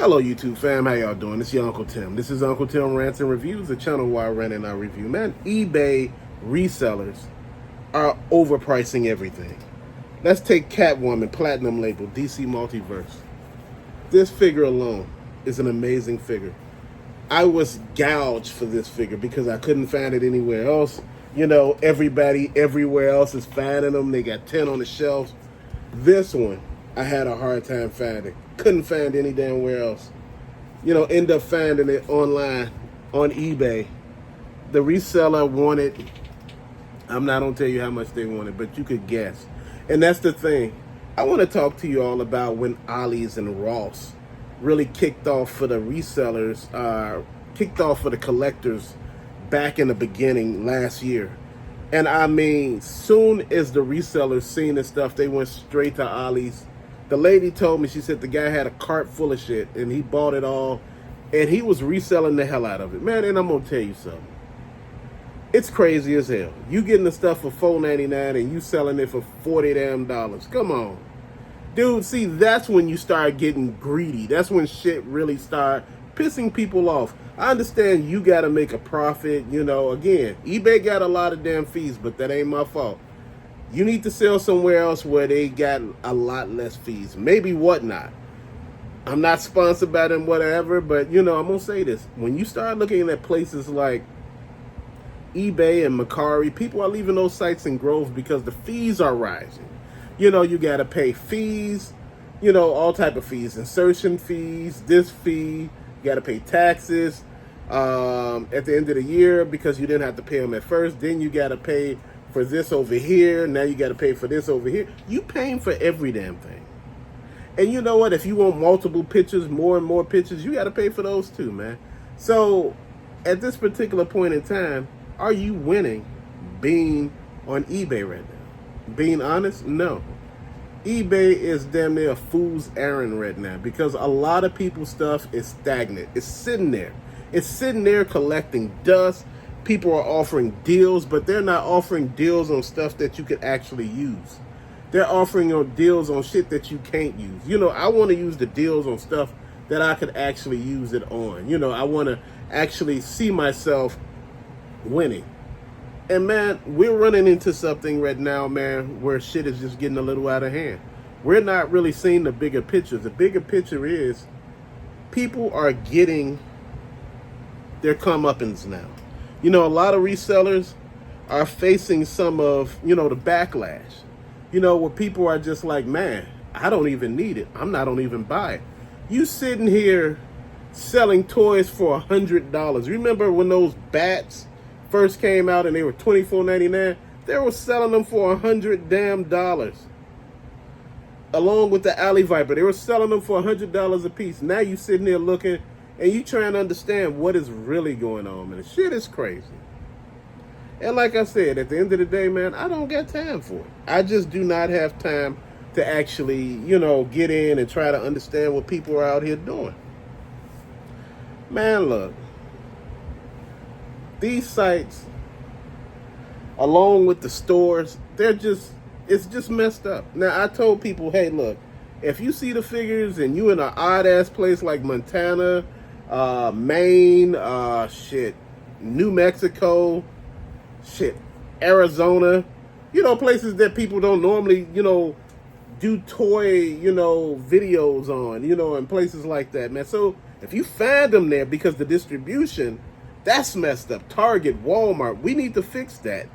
Hello YouTube fam, how y'all doing? It's your Uncle Tim. This is Uncle Tim Rants and Reviews, the channel where I rant and I review. Man, eBay resellers are overpricing everything. Let's take Catwoman, Platinum Label, DC Multiverse. This figure alone is an amazing figure. I was gouged for this figure because I couldn't find it anywhere else. You know, everybody everywhere else is finding them. They got 10 on the shelves. This one, I had a hard time finding. Couldn't find any damn where else. You know, end up finding it online on eBay. The reseller wanted, I'm not going to tell you how much they wanted, but you could guess. And that's the thing. I want to talk to you all about when Ollie's and Ross really kicked off for the resellers, kicked off for the collectors back in the beginning last year. And I mean, soon as the resellers seen this stuff, they went straight to Ollie's. The lady told me, she said the guy had a cart full of shit and he bought it all and he was reselling the hell out of it. Man, and I'm going to tell you something. It's crazy as hell. You getting the stuff for $4.99 and you selling it for $40 damn dollars. Come on. Dude, see, that's when you start getting greedy. That's when shit really start pissing people off. I understand you got to make a profit. You know, again, eBay got a lot of damn fees, but that ain't my fault. You need to sell somewhere else where they got a lot less fees. Maybe Whatnot. I'm not sponsored by them, whatever, but, you know, I'm going to say this. When you start looking at places like eBay and Mercari, people are leaving those sites in groves because the fees are rising. You know, you got to pay fees, you know, all type of fees, insertion fees, this fee, you got to pay taxes at the end of the year because you didn't have to pay them at first. Then you got to pay for this over here. Now you got to pay for this over here. You paying for every damn thing. And you know what? If you want multiple pictures, more and more pictures, you got to pay for those too, man. So at this particular point in time, are you winning being on eBay right now? Being honest, no. eBay is damn near a fool's errand right now because a lot of people's stuff is stagnant. It's sitting there. It's sitting there collecting dust. People are offering deals, but they're not offering deals on stuff that you could actually use. They're offering deals on shit that you can't use. You know, I want to use the deals on stuff that I could actually use it on. You know, I want to actually see myself winning. And man, we're running into something right now, man, where shit is just getting a little out of hand. We're not really seeing the bigger picture. The bigger picture is people are getting their comeuppance now. You know, a lot of resellers are facing some of, you know, the backlash. You know, where people are just like, man, I don't even need it. I don't even buy it. You sitting here selling toys for $100. Remember when those bats first came out and they were $24.99? They were selling them for $100 damn dollars. Along with the Alley Viper, they were selling them for $100 a piece. Now you sitting there looking and you trying to understand what is really going on, man. The shit is crazy. And like I said, at the end of the day, man, I don't got time for it. I just do not have time to actually, you know, get in and try to understand what people are out here doing. Man, look. These sites, along with the stores, it's just messed up. Now, I told people, hey, look, if you see the figures and you in an odd-ass place like Montana, Maine, New Mexico, Arizona, you know, places that people don't normally, you know, do toy, you know, videos on, you know, and places like that, man. So if you find them there because the distribution, that's messed up. Target, Walmart, we need to fix that.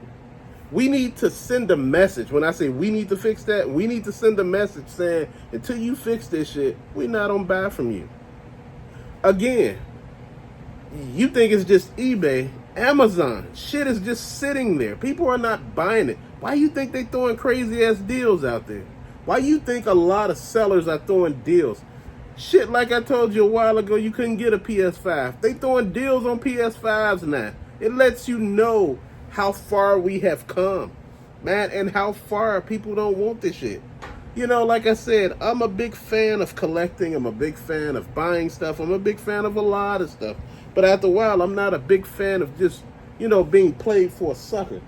We need to send a message. When I say we need to fix that, we need to send a message saying, until you fix this shit, we're not gonna buy from you. Again, you think it's just eBay, Amazon, shit is just sitting there. People are not buying it. Why you think they throwing crazy ass deals out there? Why you think a lot of sellers are throwing deals? Shit, like I told you a while ago, you couldn't get a PS5. They throwing deals on PS5s now. It lets you know how far we have come, man, and how far people don't want this shit. You know, like I said, I'm a big fan of collecting. I'm a big fan of buying stuff. I'm a big fan of a lot of stuff. But after a while, I'm not a big fan of just, you know, being played for a sucker.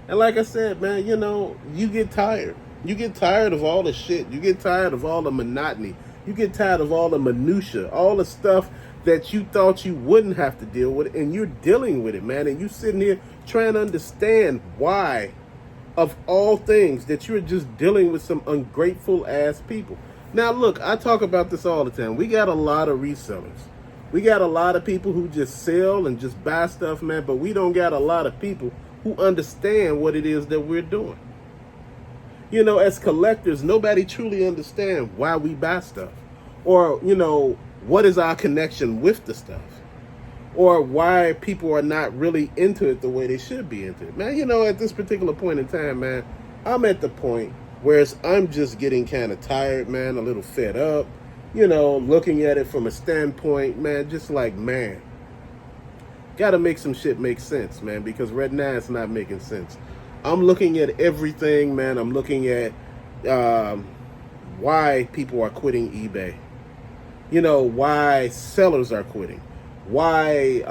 And like I said, man, you know, you get tired. You get tired of all the shit. You get tired of all the monotony. You get tired of all the minutia, all the stuff that you thought you wouldn't have to deal with, and you're dealing with it, man. And you sitting here trying to understand why, of all things, that you're just dealing with some ungrateful ass people. Now, look, I talk about this all the time. We got a lot of resellers. We got a lot of people who just sell and just buy stuff, man, but we don't got a lot of people who understand what it is that we're doing. You know, as collectors, nobody truly understands why we buy stuff, or, you know, what is our connection with the stuff, or why people are not really into it the way they should be into it. Man, you know, at this particular point in time, man, I'm at the point where I'm just getting kind of tired, man, a little fed up, you know, looking at it from a standpoint, man, just like, man, gotta make some shit make sense, man, because right now it's not making sense. I'm looking at everything, man. I'm looking at why people are quitting eBay. You know, why sellers are quitting. Why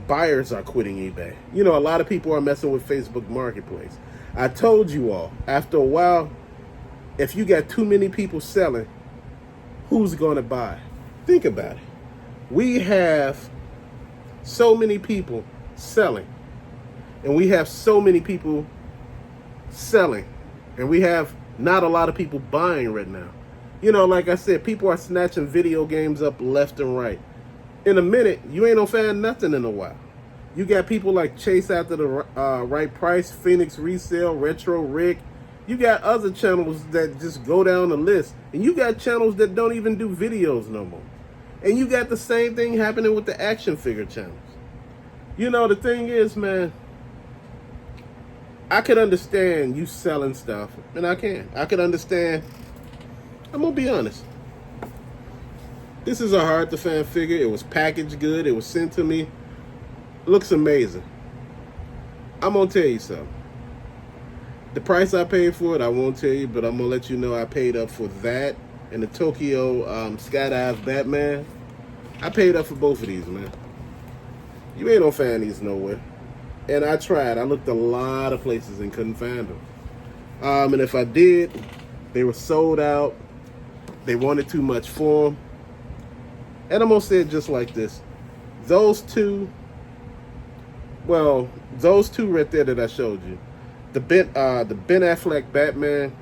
buyers are quitting eBay. You know, a lot of people are messing with Facebook Marketplace. I told you all, after a while, if you got too many people selling, who's going to buy? Think about it. We have so many people selling, and we have so many people selling, and we have not a lot of people buying right now. You know, like I said, people are snatching video games up left and right. In a minute, you ain't gonna find nothing in a while. You got people like Chase After the Right Price, Phoenix Resale, Retro Rick. You got other channels that just go down the list, and you got channels that don't even do videos no more. And you got the same thing happening with the action figure channels. You know, the thing is, man, I could understand you selling stuff, and I can. I could understand. I'm gonna be honest. This is a hard to find figure. It was packaged good. It was sent to me. It looks amazing. I'm gonna tell you something. The price I paid for it, I won't tell you, but I'm gonna let you know I paid up for that and the Tokyo Skydive Batman. I paid up for both of these, man. You ain't gonna find these nowhere. And I tried. I looked a lot of places and couldn't find them. And if I did, they were sold out. They wanted too much for them. And I'm going to say it just like this. Those two right there that I showed you. The Ben Affleck Batman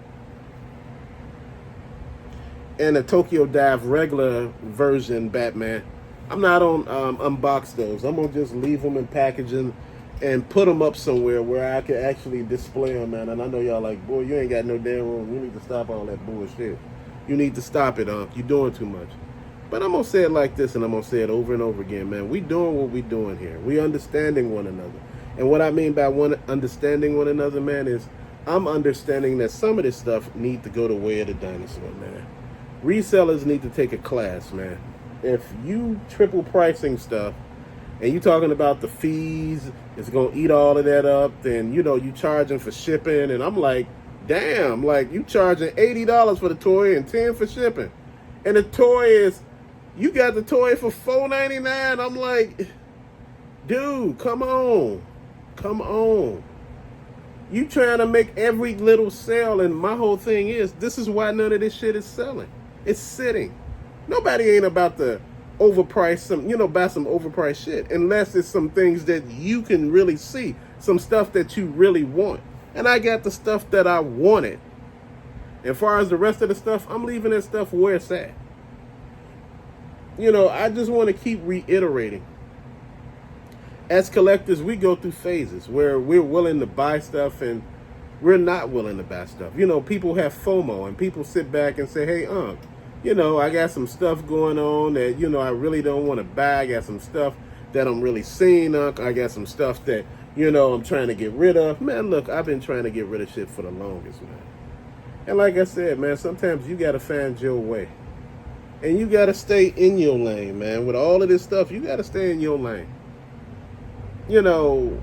and the Tokyo Dive regular version Batman. I'm not on unbox those. I'm going to just leave them in packaging and put them up somewhere where I can actually display them, man. And I know y'all like, boy, you ain't got no damn room. You need to stop all that bullshit. You need to stop it, You're doing too much. But I'm going to say it like this, and I'm going to say it over and over again, man. We doing what we doing here. We understanding one another. And what I mean by understanding one another, man, is I'm understanding that some of this stuff need to go the way of the dinosaur, man. Resellers need to take a class, man. If you triple pricing stuff, and you talking about the fees, it's going to eat all of that up, then, you know, you charging for shipping. And I'm like, damn, like you charging $80 for the toy and $10 for shipping. And the toy is, you got the toy for $4.99. I'm like, dude, come on. Come on. You trying to make every little sale, and my whole thing is, this is why none of this shit is selling. It's sitting. Nobody ain't about to overprice some, you know, buy some overpriced shit, unless it's some things that you can really see, some stuff that you really want. And I got the stuff that I wanted. As far as the rest of the stuff, I'm leaving that stuff where it's at. You know, I just want to keep reiterating. As collectors, we go through phases where we're willing to buy stuff and we're not willing to buy stuff. You know, people have FOMO, and people sit back and say, hey, you know, I got some stuff going on that, you know, I really don't want to buy. I got some stuff that I'm really seeing. I got some stuff that, you know, I'm trying to get rid of. Man, look, I've been trying to get rid of shit for the longest, man. And like I said, man, sometimes you got to find your way. And you got to stay in your lane, man. With all of this stuff, you got to stay in your lane. You know,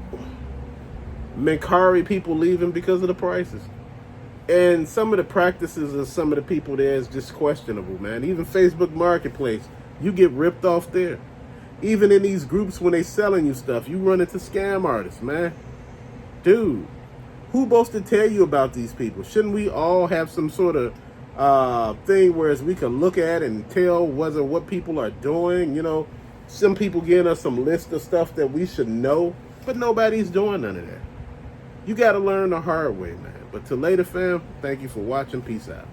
Mercari people leaving because of the prices. And some of the practices of some of the people there is just questionable, man. Even Facebook Marketplace, you get ripped off there. Even in these groups when they selling you stuff, you run into scam artists, man. Dude, who's supposed to tell you about these people? Shouldn't we all have some sort of thing where we can look at and tell whether what people are doing. You know, some people giving us some list of stuff that we should know, but nobody's doing none of that. You got to learn the hard way, man. But till later, fam, thank you for watching. Peace out.